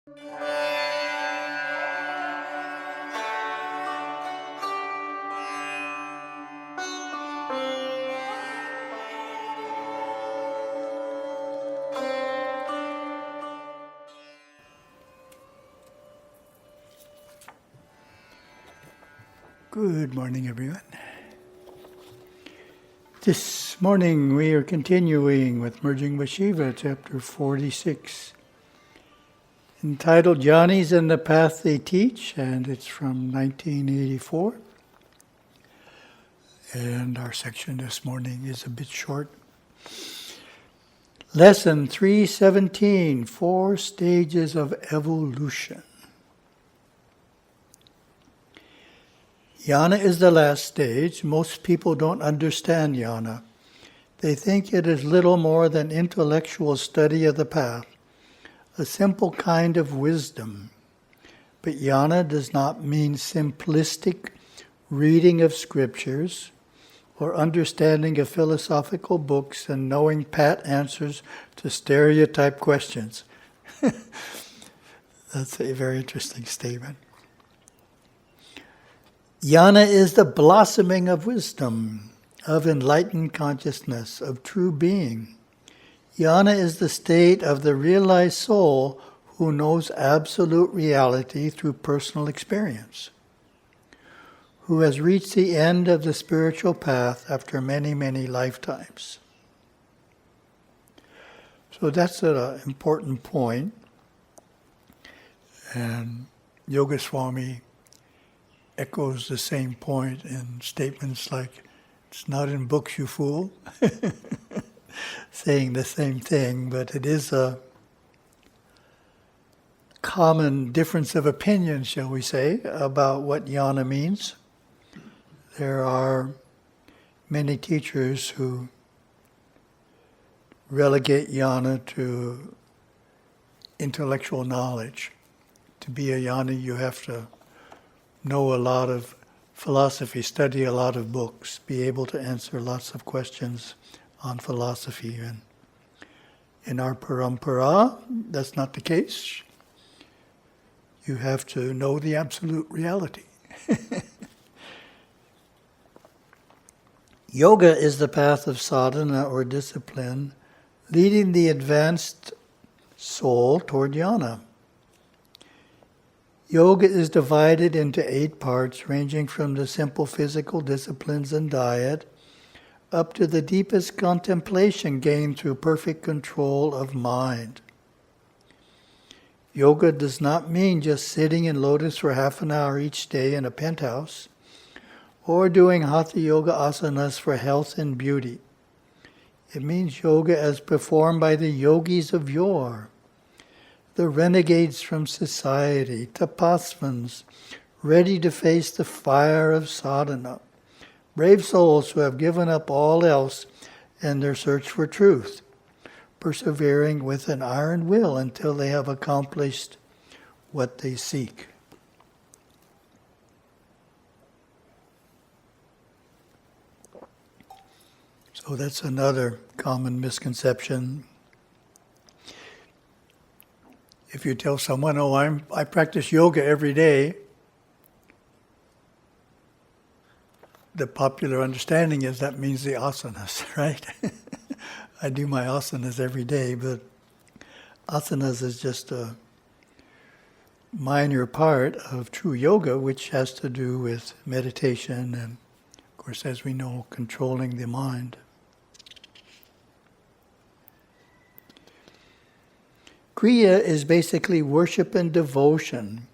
Good morning, everyone. This morning we are continuing with Merging with Śiva, chapter 46, entitled Jnanis and the Path They Teach, and it's from 1984. And our section this morning is a bit short. Lesson 317, 4 Stages of Evolution. Jnana is the last stage. Most people don't understand jnana. They think it is little more than intellectual study of the path, a simple kind of wisdom. But jnana does not mean simplistic reading of scriptures or understanding of philosophical books and knowing pat answers to stereotype questions. That's a very interesting statement. Jnana is the blossoming of wisdom, of enlightened consciousness, of true being. Jnana is the state of the realized soul who knows absolute reality through personal experience, who has reached the end of the spiritual path after many, many lifetimes. So that's an important point. And Yogaswami echoes the same point in statements like, it's not in books, you fool, saying the same thing, but it is a common difference of opinion, shall we say, about what jnana means. There are many teachers who relegate jnana to intellectual knowledge. To be a jnani, you have to know a lot of philosophy, study a lot of books, be able to answer lots of questions on philosophy. And in our parampara, that's not the case. You have to know the absolute reality. Yoga is the path of sadhana or discipline, leading the advanced soul toward jnana. Yoga is divided into 8 parts, ranging from the simple physical disciplines and diet, up to the deepest contemplation gained through perfect control of mind. Yoga does not mean just sitting in lotus for half an hour each day in a penthouse, or doing hatha yoga asanas for health and beauty. It means yoga as performed by the yogis of yore, the renegades from society, tapasvins, ready to face the fire of sadhana, brave souls who have given up all else in their search for truth, persevering with an iron will until they have accomplished what they seek. So that's another common misconception. If you tell someone, I practice yoga every day, the popular understanding is that means the asanas, right? I do my asanas every day, but asanas is just a minor part of true yoga, which has to do with meditation and, of course, as we know, controlling the mind. Kriya is basically worship and devotion,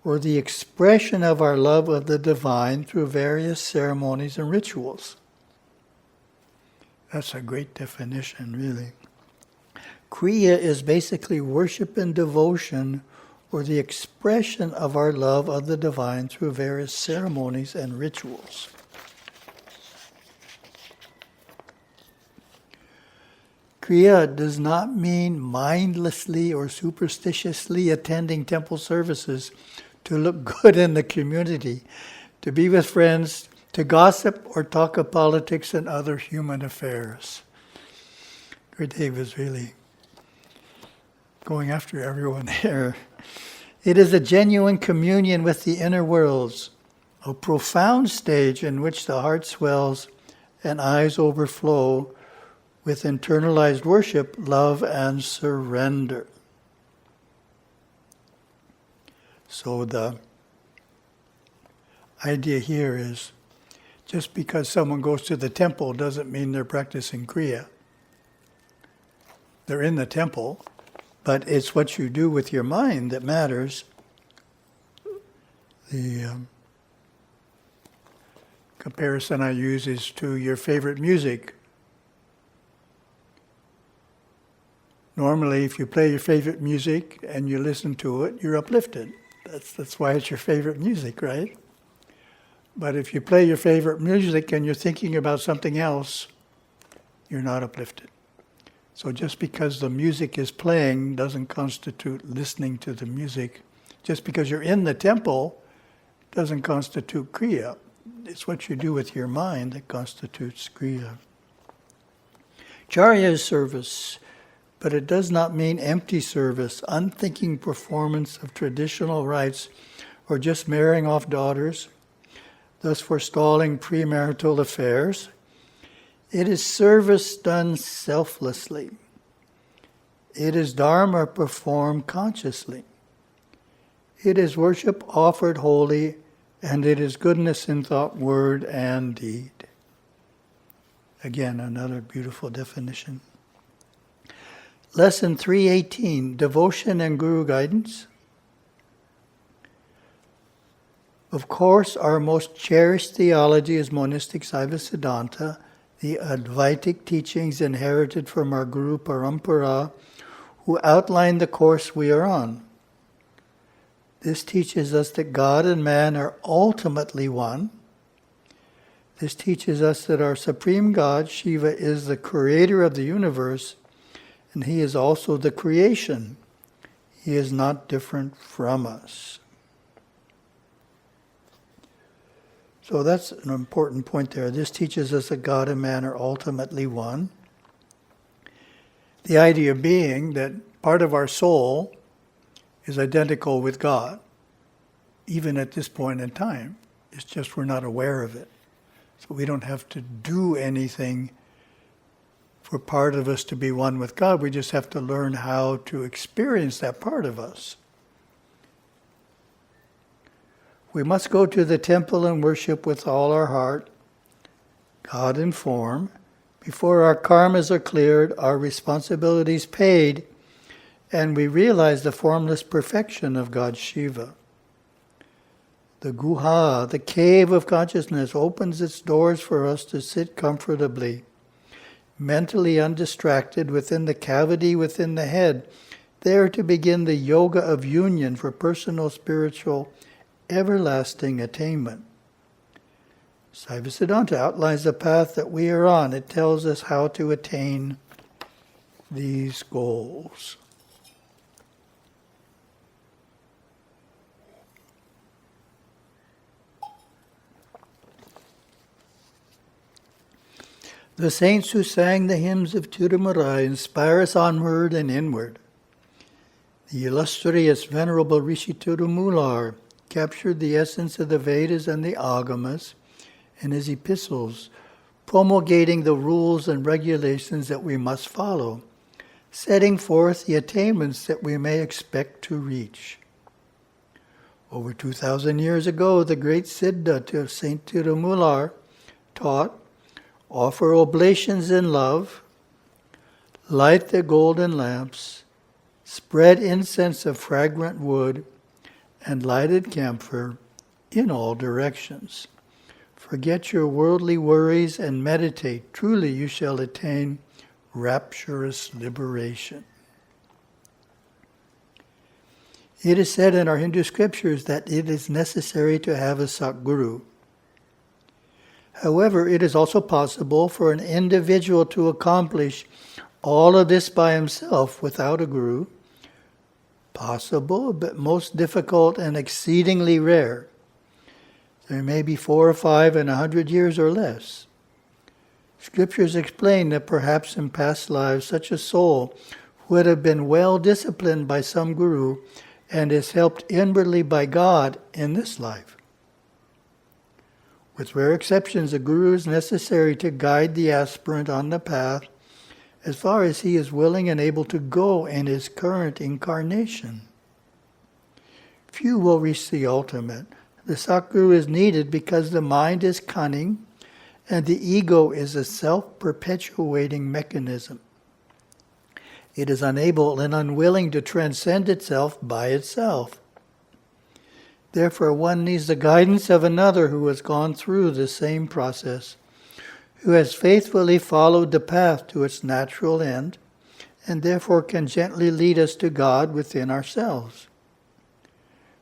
or the expression of our love of the divine through various ceremonies and rituals. That's a great definition, really. Kriya is basically worship and devotion, or the expression of our love of the divine through various ceremonies and rituals. Kriya does not mean mindlessly or superstitiously attending temple services to look good in the community, to be with friends, to gossip or talk of politics and other human affairs. Gurudev was really going after everyone here. It is a genuine communion with the inner worlds, a profound stage in which the heart swells and eyes overflow with internalized worship, love, and surrender. So the idea here is, just because someone goes to the temple doesn't mean they're practicing Kriya. They're in the temple, but it's what you do with your mind that matters. The comparison I use is to your favorite music. Normally, if you play your favorite music and you listen to it, you're uplifted. That's why it's your favorite music, right? But if you play your favorite music and you're thinking about something else, you're not uplifted. So just because the music is playing doesn't constitute listening to the music. Just because you're in the temple doesn't constitute Kriya. It's what you do with your mind that constitutes Kriya. Charya is service, but it does not mean empty service, unthinking performance of traditional rites, or just marrying off daughters, thus forestalling premarital affairs. It is service done selflessly. It is dharma performed consciously. It is worship offered wholly, and it is goodness in thought, word, and deed. Again, another beautiful definition. Lesson 318, Devotion and Guru Guidance. Of course, our most cherished theology is monistic Saiva Siddhanta, the Advaitic teachings inherited from our Guru Parampara, who outline the course we are on. This teaches us that God and man are ultimately one. This teaches us that our supreme God, Shiva, is the creator of the universe, and he is also the creation. He is not different from us. So that's an important point there. This teaches us that God and man are ultimately one. The idea being that part of our soul is identical with God, even at this point in time. It's just we're not aware of it. So we don't have to do anything for part of us to be one with God. We just have to learn how to experience that part of us. We must go to the temple and worship with all our heart, God in form, before our karmas are cleared, our responsibilities paid, and we realize the formless perfection of God Shiva. The guha, the cave of consciousness, opens its doors for us to sit comfortably, mentally undistracted within the cavity within the head, there to begin the yoga of union for personal, spiritual, everlasting attainment. Saiva Siddhanta outlines the path that we are on. It tells us how to attain these goals. The saints who sang the hymns of Tirumurai inspire us onward and inward. The illustrious Venerable Rishi Tirumular captured the essence of the Vedas and the Agamas in his epistles, promulgating the rules and regulations that we must follow, setting forth the attainments that we may expect to reach. Over 2,000 years ago, the great Siddha of Saint Tirumular taught, offer oblations in love, light the golden lamps, spread incense of fragrant wood, and lighted camphor in all directions. Forget your worldly worries and meditate. Truly you shall attain rapturous liberation. It is said in our Hindu scriptures that it is necessary to have a Satguru. However, it is also possible for an individual to accomplish all of this by himself without a guru. Possible, but most difficult and exceedingly rare. There may be 4 or 5 in 100 years or less. Scriptures explain that perhaps in past lives such a soul would have been well disciplined by some guru and is helped inwardly by God in this life. With rare exceptions, a guru is necessary to guide the aspirant on the path as far as he is willing and able to go in his current incarnation. Few will reach the ultimate. The Satguru is needed because the mind is cunning and the ego is a self-perpetuating mechanism. It is unable and unwilling to transcend itself by itself. Therefore, one needs the guidance of another who has gone through the same process, who has faithfully followed the path to its natural end, and therefore can gently lead us to God within ourselves.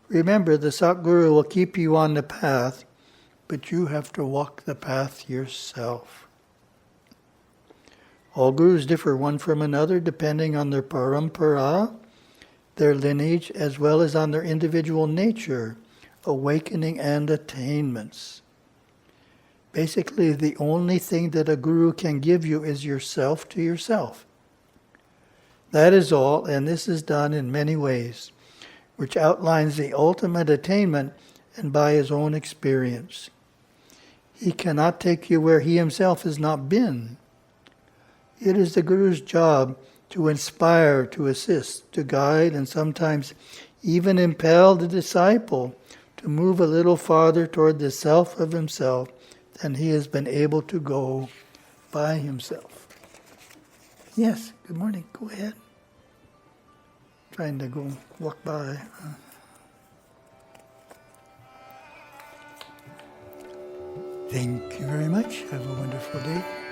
Remember, the Satguru will keep you on the path, but you have to walk the path yourself. All gurus differ one from another depending on their parampara, their lineage, as well as on their individual nature, awakening and attainments. Basically, the only thing that a guru can give you is yourself to yourself. That is all, and this is done in many ways, which outlines the ultimate attainment and by his own experience. He cannot take you where he himself has not been. It is the guru's job to inspire, to assist, to guide, and sometimes even impel the disciple to move a little farther toward the self of himself than he has been able to go by himself. Yes, good morning. Go ahead. Trying to go walk by. Thank you very much. Have a wonderful day.